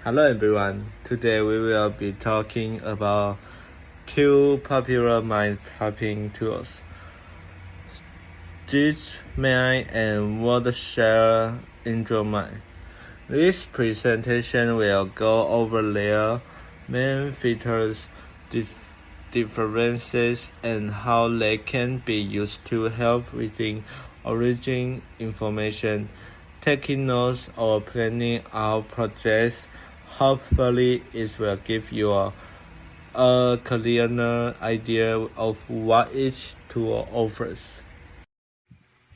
Hello everyone. Today we will be talking about two popular mind mapping tools, Mind and WordShare IntroMind. This presentation will go over their main features, differences, and how they can be used to help within origin information, taking notes, or planning out projects. Hopefully, it will give you a clearer idea of what each tool offers.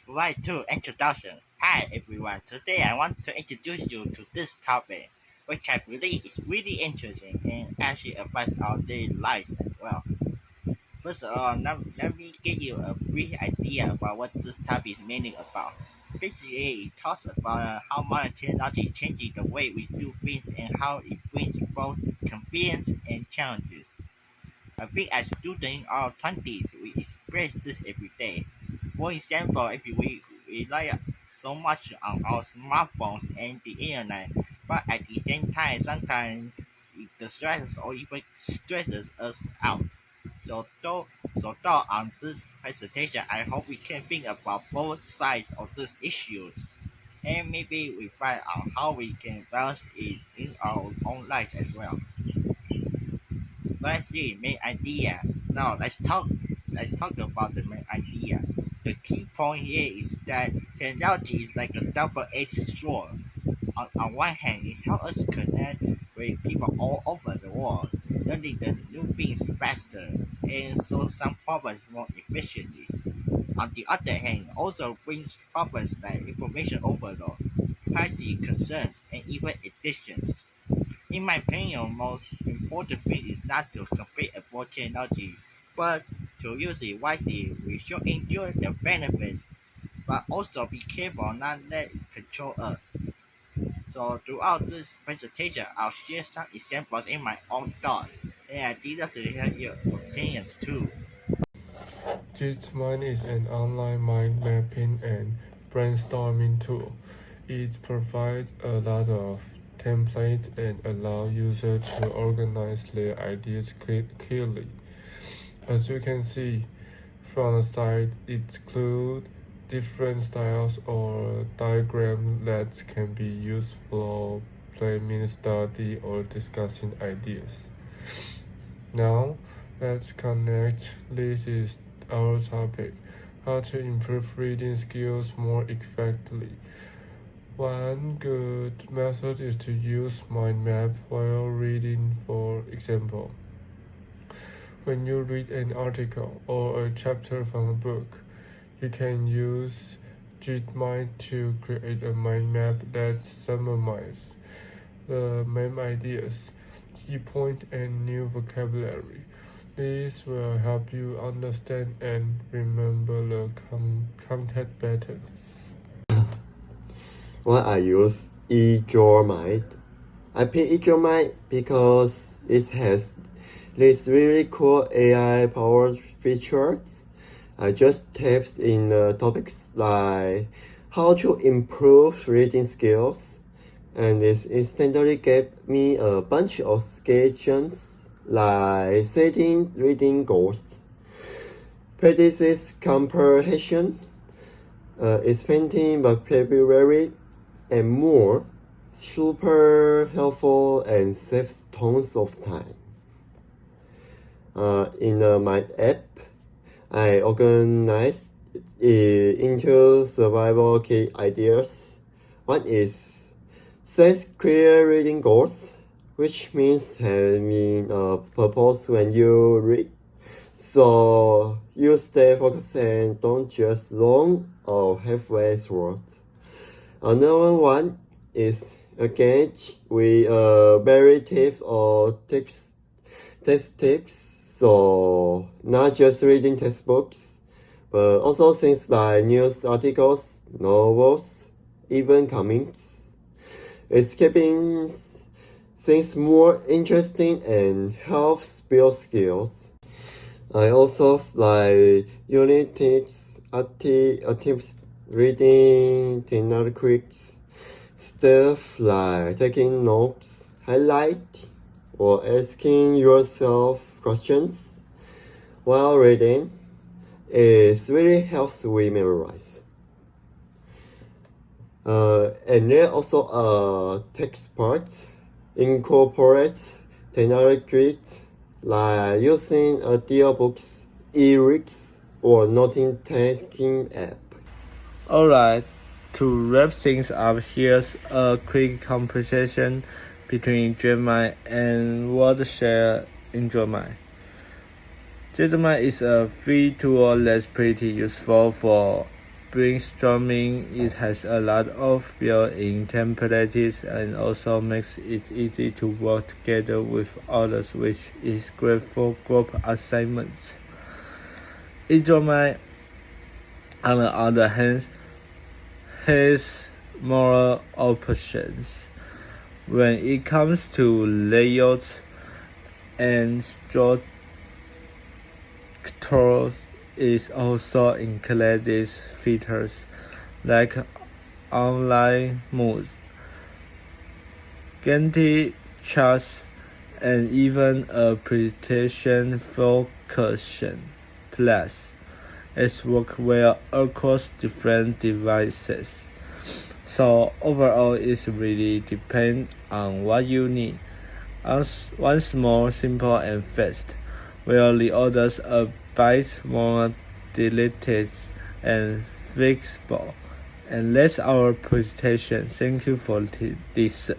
Slide 2 Introduction. Hi everyone, today I want to introduce you to this topic, which I believe is really interesting and actually affects our daily lives as well. First of all, let me give you a brief idea about what this topic is meaning about. Basically, it talks about how modern technology is changing the way we do things and how it brings both convenience and challenges. I think as students in our 20s, we experience this every day. For example, if we rely so much on our smartphones and the internet, but at the same time, sometimes it distresses or even stresses us out. So though on this presentation, I hope we can think about both sides of these issues, and maybe we find out how we can balance it in our own lives as well. Let's see main idea. Now let's talk about the main idea. The key point here is that technology is like a double-edged sword. On one hand, it helps us connect with people all over the world, learning the new things faster and solve some problems more efficiently. On the other hand, it also brings problems like information overload, privacy concerns, and even addictions. In my opinion, most important thing is not to completely avoid technology, but to use it wisely. We should enjoy the benefits, but also be careful not let it control us. So throughout this presentation, I'll share some examples in my own thoughts, and I'd love to hear your opinions too. Mind is an online mind mapping and brainstorming tool. It provides a lot of templates and allows users to organize their ideas clearly. As you can see from the site, it includes different styles or diagrams that can be used for planning, study, or discussing ideas. Now, let's connect. This is our topic: how to improve reading skills more effectively. One good method is to use mind map while reading. For example, when you read an article or a chapter from a book, you can use Mind to create a mind map that summarizes the main ideas, key points, and new vocabulary. This will help you understand and remember the content better. Why I use Mind? I pick Mind because it has these really cool AI powered features. I just tapped in topics like how to improve reading skills, and it instantly gave me a bunch of suggestions like setting reading goals, practices comprehension, expanding vocabulary, and more. Super helpful and saves tons of time. In my app, I organized it into survival key ideas. One is set clear reading goals, which means having a purpose when you read, so you stay focused and don't just long or halfway through. Another one is engage with narrative or text tips, so not just reading textbooks, but also things like news articles, novels, even comics. It's keeping things more interesting and helps build skills. I also like unit tips, tips, reading, technical quicks, stuff like taking notes, highlight or asking yourself questions while reading. It really helps we memorize. And then also text part incorporates technology like using audiobooks, e-reads, or note-taking app. Alright, to wrap things up, here's a quick comparison between Gemini and WordShare in Gemini. Gemini is a free tool that's pretty useful for brainstorming. It has a lot of built-in templates and also makes it easy to work together with others, which is great for group assignments. Gemini, on the other hand, has more options when it comes to layouts and structures. It also includes features like online modes, Gantt charts, and even a presentation function. Plus, it works well across different devices. So overall, it really depends on what you need. One more simple and fast, while the others a bit more delicate and flexible. And that's our presentation. Thank you for this.